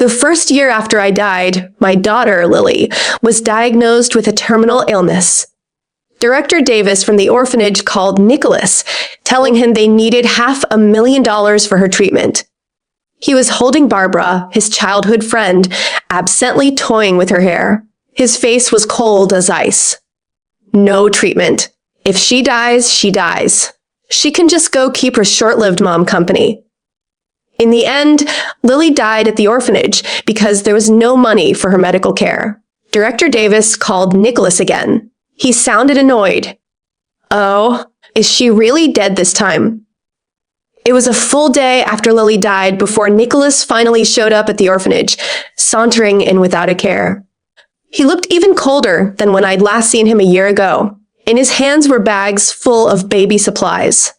The first year after I died, my daughter, Lily, was diagnosed with a terminal illness. Director Davis from the orphanage called Nicholas, telling him they needed $500,000 for her treatment. He was holding Barbara, his childhood friend, absently toying with her hair. His face was cold as ice. No treatment. If she dies, she dies. She can just go keep her short-lived mom company. In the end, Lily died at the orphanage because there was no money for her medical care. Director Davis called Nicholas again. He sounded annoyed. Oh, is she really dead this time? It was a full day after Lily died before Nicholas finally showed up at the orphanage, sauntering in without a care. He looked even colder than when I'd last seen him a year ago. In his hands were bags full of baby supplies.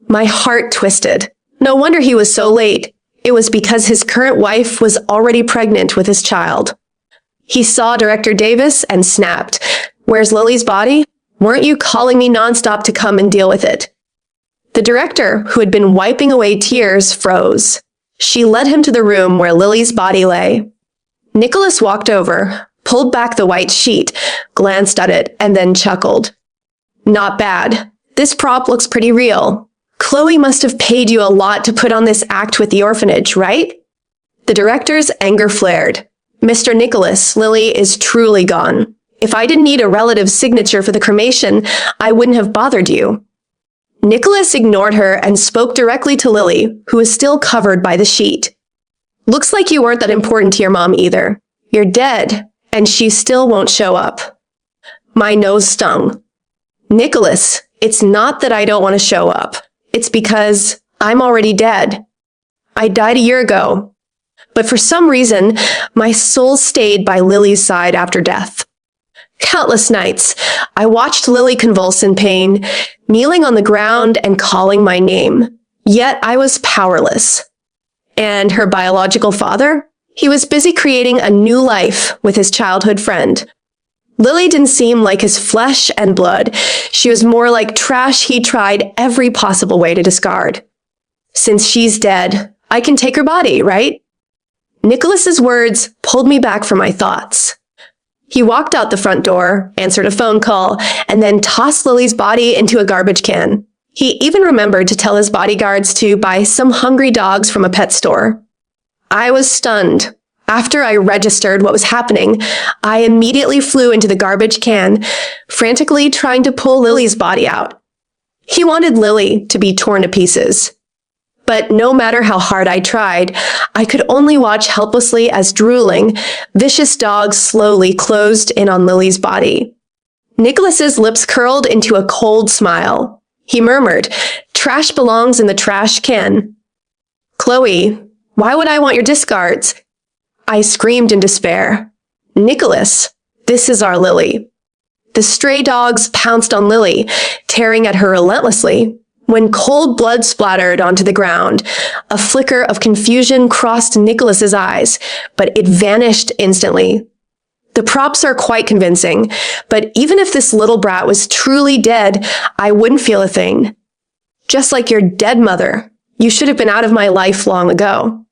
My heart twisted. No wonder he was so late. It was because his current wife was already pregnant with his child. He saw Director Davis and snapped. Where's Lily's body? Weren't you calling me nonstop to come and deal with it? The director, who had been wiping away tears, froze. She led him to the room where Lily's body lay. Nicholas walked over, pulled back the white sheet, glanced at it, and then chuckled. Not bad. This prop looks pretty real. Chloe must have paid you a lot to put on this act with the orphanage, right? The director's anger flared. Mr. Nicholas, Lily is truly gone. If I didn't need a relative's signature for the cremation, I wouldn't have bothered you. Nicholas ignored her and spoke directly to Lily, who was still covered by the sheet. Looks like you weren't that important to your mom either. You're dead, and she still won't show up. My nose stung. Nicholas, it's not that I don't want to show up. It's because I'm already dead. I died a year ago. But for some reason, my soul stayed by Lily's side after death. Countless nights, I watched Lily convulse in pain, kneeling on the ground and calling my name. Yet I was powerless. And her biological father? He was busy creating a new life with his childhood friend. Lily didn't seem like his flesh and blood. She was more like trash he tried every possible way to discard. Since she's dead, I can take her body, right? Nicholas's words pulled me back from my thoughts. He walked out the front door, answered a phone call, and then tossed Lily's body into a garbage can. He even remembered to tell his bodyguards to buy some hungry dogs from a pet store. I was stunned. After I registered what was happening, I immediately flew into the garbage can, frantically trying to pull Lily's body out. He wanted Lily to be torn to pieces. But no matter how hard I tried, I could only watch helplessly as drooling, vicious dogs slowly closed in on Lily's body. Nicholas's lips curled into a cold smile. He murmured, "Trash belongs in the trash can." "Chloe, why would I want your discards?" I screamed in despair. "Nicholas, this is our Lily." The stray dogs pounced on Lily, tearing at her relentlessly. When cold blood splattered onto the ground, a flicker of confusion crossed Nicholas's eyes, but it vanished instantly. The props are quite convincing, but even if this little brat was truly dead, I wouldn't feel a thing. Just like your dead mother, you should have been out of my life long ago.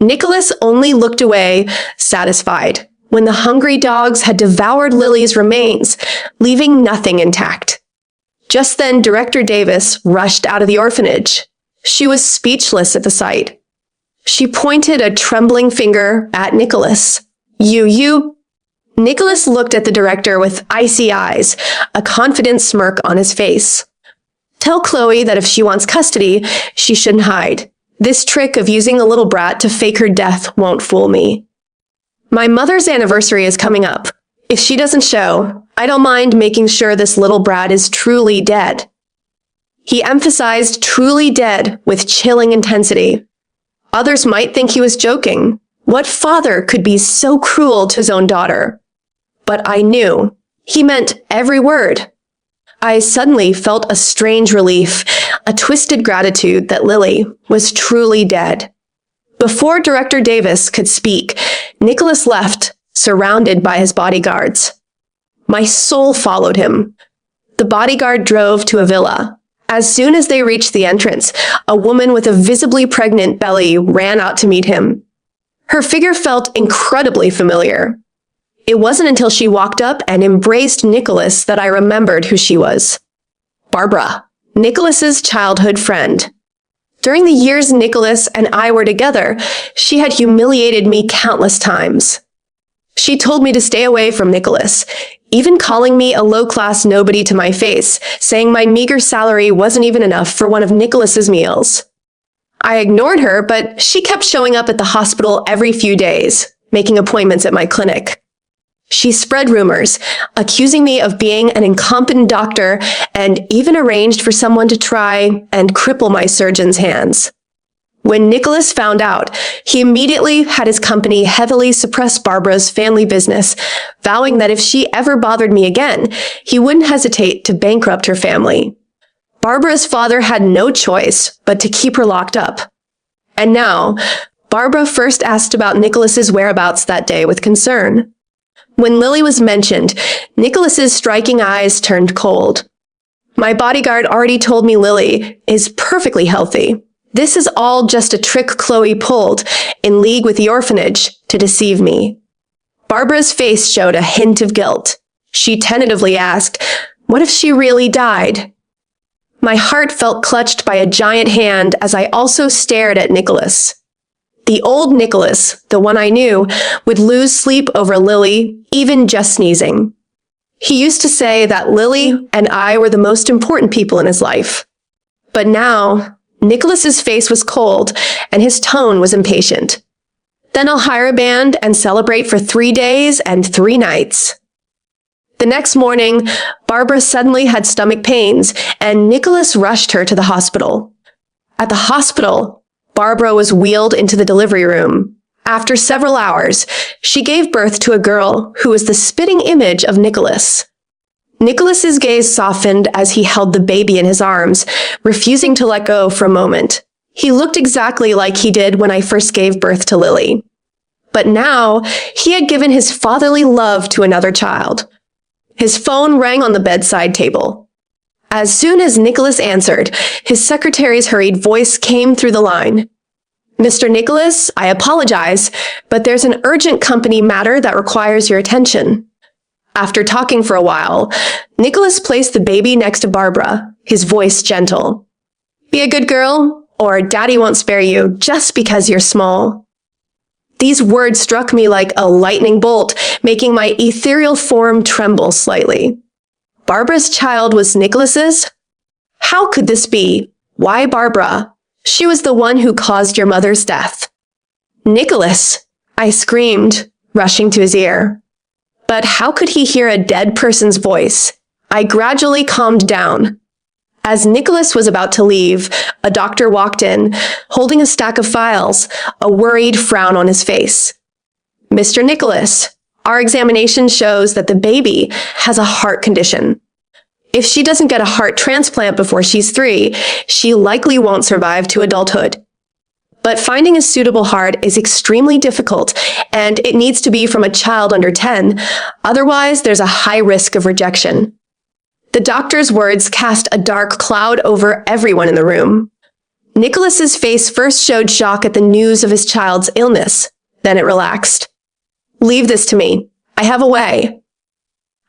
Nicholas only looked away, satisfied, when the hungry dogs had devoured Lily's remains, leaving nothing intact. Just then, Director Davis rushed out of the orphanage. She was speechless at the sight. She pointed a trembling finger at Nicholas. You. Nicholas looked at the director with icy eyes, a confident smirk on his face. Tell Chloe that if she wants custody, she shouldn't hide. This trick of using a little brat to fake her death won't fool me. My mother's anniversary is coming up. If she doesn't show, I don't mind making sure this little brat is truly dead. He emphasized truly dead with chilling intensity. Others might think he was joking. What father could be so cruel to his own daughter? But I knew. He meant every word. I suddenly felt a strange relief, a twisted gratitude that Lily was truly dead. Before Director Davis could speak, Nicholas left, surrounded by his bodyguards. My soul followed him. The bodyguard drove to a villa. As soon as they reached the entrance, a woman with a visibly pregnant belly ran out to meet him. Her figure felt incredibly familiar. It wasn't until she walked up and embraced Nicholas that I remembered who she was. Barbara, Nicholas's childhood friend. During the years Nicholas and I were together, she had humiliated me countless times. She told me to stay away from Nicholas, even calling me a low-class nobody to my face, saying my meager salary wasn't even enough for one of Nicholas's meals. I ignored her, but she kept showing up at the hospital every few days, making appointments at my clinic. She spread rumors, accusing me of being an incompetent doctor, and even arranged for someone to try and cripple my surgeon's hands. When Nicholas found out, he immediately had his company heavily suppress Barbara's family business, vowing that if she ever bothered me again, he wouldn't hesitate to bankrupt her family. Barbara's father had no choice but to keep her locked up. And now, Barbara first asked about Nicholas's whereabouts that day with concern. When Lily was mentioned, Nicholas's striking eyes turned cold. My bodyguard already told me Lily is perfectly healthy. This is all just a trick Chloe pulled, in league with the orphanage, to deceive me. Barbara's face showed a hint of guilt. She tentatively asked, "What if she really died?" My heart felt clutched by a giant hand as I also stared at Nicholas. The old Nicholas, the one I knew, would lose sleep over Lily, even just sneezing. He used to say that Lily and I were the most important people in his life. But now, Nicholas's face was cold, and his tone was impatient. "Then I'll hire a band and celebrate for 3 days and 3 nights. The next morning, Barbara suddenly had stomach pains, and Nicholas rushed her to the hospital. At the hospital, Barbara was wheeled into the delivery room. After several hours, she gave birth to a girl who was the spitting image of Nicholas. Nicholas's gaze softened as he held the baby in his arms, refusing to let go for a moment. He looked exactly like he did when I first gave birth to Lily. But now, he had given his fatherly love to another child. His phone rang on the bedside table. As soon as Nicholas answered, his secretary's hurried voice came through the line. "Mr. Nicholas, I apologize, but there's an urgent company matter that requires your attention." After talking for a while, Nicholas placed the baby next to Barbara, his voice gentle. "Be a good girl, or Daddy won't spare you just because you're small." These words struck me like a lightning bolt, making my ethereal form tremble slightly. Barbara's child was Nicholas's? How could this be? Why Barbara? She was the one who caused your mother's death. "Nicholas!" I screamed, rushing to his ear. But how could he hear a dead person's voice? I gradually calmed down. As Nicholas was about to leave, a doctor walked in, holding a stack of files, a worried frown on his face. "Mr. Nicholas, our examination shows that the baby has a heart condition. If she doesn't get a heart transplant before she's 3, she likely won't survive to adulthood. But finding a suitable heart is extremely difficult, and it needs to be from a child under 10, otherwise there's a high risk of rejection." The doctor's words cast a dark cloud over everyone in the room. Nicholas's face first showed shock at the news of his child's illness, then it relaxed. "Leave this to me. I have a way."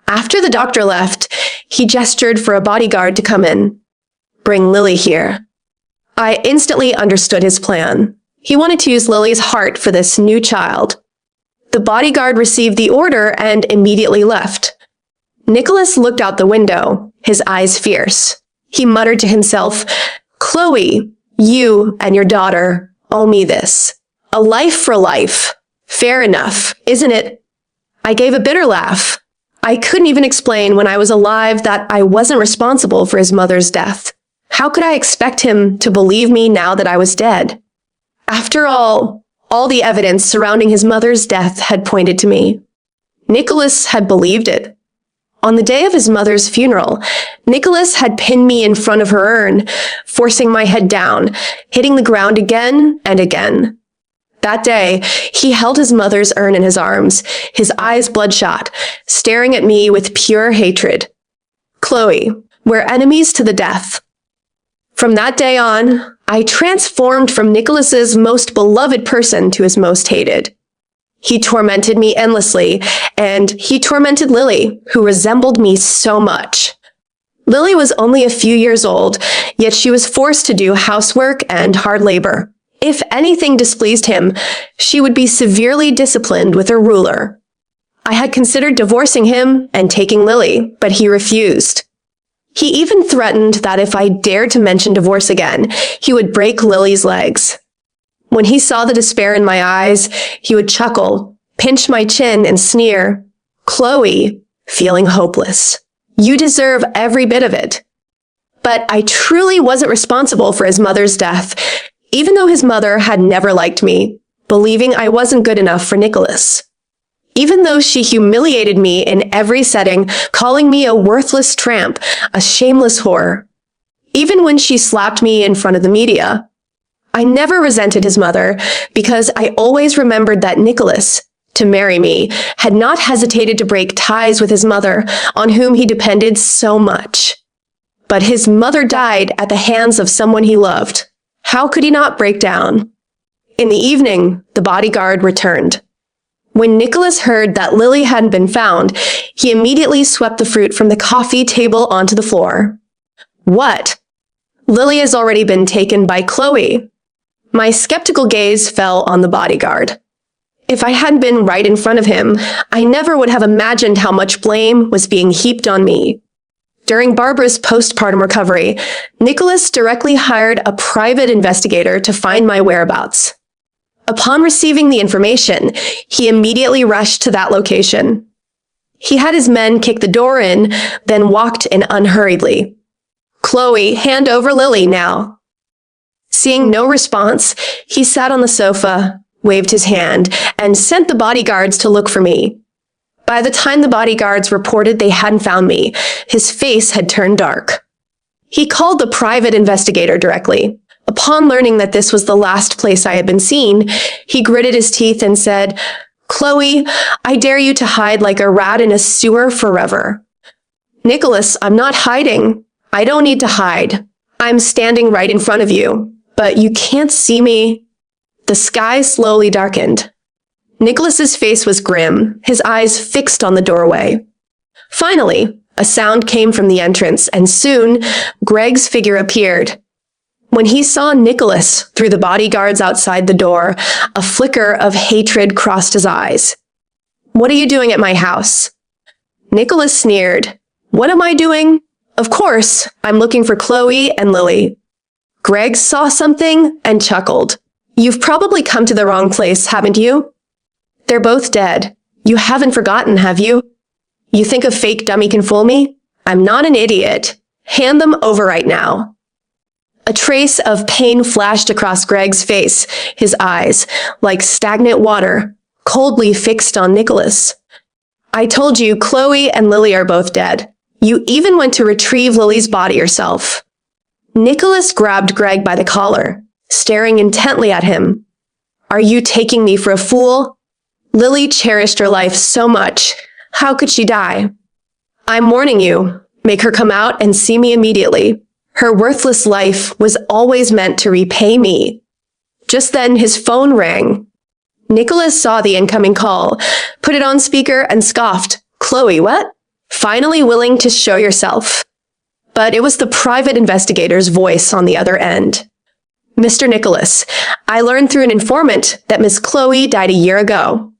After the doctor left, he gestured for a bodyguard to come in. "Bring Lily here." I instantly understood his plan. He wanted to use Lily's heart for this new child. The bodyguard received the order and immediately left. Nicholas looked out the window, his eyes fierce. He muttered to himself, "Chloe, you and your daughter owe me this. A life for life. Fair enough, isn't it?" I gave a bitter laugh. I couldn't even explain when I was alive that I wasn't responsible for his mother's death. How could I expect him to believe me now that I was dead? After all the evidence surrounding his mother's death had pointed to me. Nicholas had believed it. On the day of his mother's funeral, Nicholas had pinned me in front of her urn, forcing my head down, hitting the ground again and again. That day, he held his mother's urn in his arms, his eyes bloodshot, staring at me with pure hatred. "Chloe, we're enemies to the death." From that day on, I transformed from Nicholas's most beloved person to his most hated. He tormented me endlessly, and he tormented Lily, who resembled me so much. Lily was only a few years old, yet she was forced to do housework and hard labor. If anything displeased him, she would be severely disciplined with a ruler. I had considered divorcing him and taking Lily, but he refused. He even threatened that if I dared to mention divorce again, he would break Lily's legs. When he saw the despair in my eyes, he would chuckle, pinch my chin, and sneer, "Chloe, feeling hopeless. You deserve every bit of it." But I truly wasn't responsible for his mother's death, even though his mother had never liked me, believing I wasn't good enough for Nicholas. Even though she humiliated me in every setting, calling me a worthless tramp, a shameless whore. Even when she slapped me in front of the media. I never resented his mother because I always remembered that Nicholas, to marry me, had not hesitated to break ties with his mother, on whom he depended so much. But his mother died at the hands of someone he loved. How could he not break down? In the evening, the bodyguard returned. When Nicholas heard that Lily hadn't been found, he immediately swept the fruit from the coffee table onto the floor. What? Lily has already been taken by Chloe. My skeptical gaze fell on the bodyguard. If I hadn't been right in front of him, I never would have imagined how much blame was being heaped on me. During Barbara's postpartum recovery, Nicholas directly hired a private investigator to find my whereabouts. Upon receiving the information, he immediately rushed to that location. He had his men kick the door in, then walked in unhurriedly. "Chloe, hand over Lily now." Seeing no response, he sat on the sofa, waved his hand, and sent the bodyguards to look for me. By the time the bodyguards reported they hadn't found me, his face had turned dark. He called the private investigator directly. Upon learning that this was the last place I had been seen, he gritted his teeth and said, "Chloe, I dare you to hide like a rat in a sewer forever." "Nicholas, I'm not hiding. I don't need to hide. I'm standing right in front of you, but you can't see me." The sky slowly darkened. Nicholas's face was grim, his eyes fixed on the doorway. Finally, a sound came from the entrance, and soon, Greg's figure appeared. When he saw Nicholas through the bodyguards outside the door, a flicker of hatred crossed his eyes. "What are you doing at my house?" Nicholas sneered. "What am I doing? Of course, I'm looking for Chloe and Lily." Greg saw something and chuckled. "You've probably come to the wrong place, haven't you? They're both dead. You haven't forgotten, have you? You think a fake dummy can fool me? I'm not an idiot. Hand them over right now." A trace of pain flashed across Greg's face, his eyes, like stagnant water, coldly fixed on Nicholas. "I told you Chloe and Lily are both dead. You even went to retrieve Lily's body yourself." Nicholas grabbed Greg by the collar, staring intently at him. "Are you taking me for a fool? Lily cherished her life so much. How could she die? I'm warning you. Make her come out and see me immediately. Her worthless life was always meant to repay me." Just then, his phone rang. Nicholas saw the incoming call, put it on speaker, and scoffed. "Chloe, what? Finally willing to show yourself." But it was the private investigator's voice on the other end. "Mr. Nicholas, I learned through an informant that Miss Chloe died a year ago.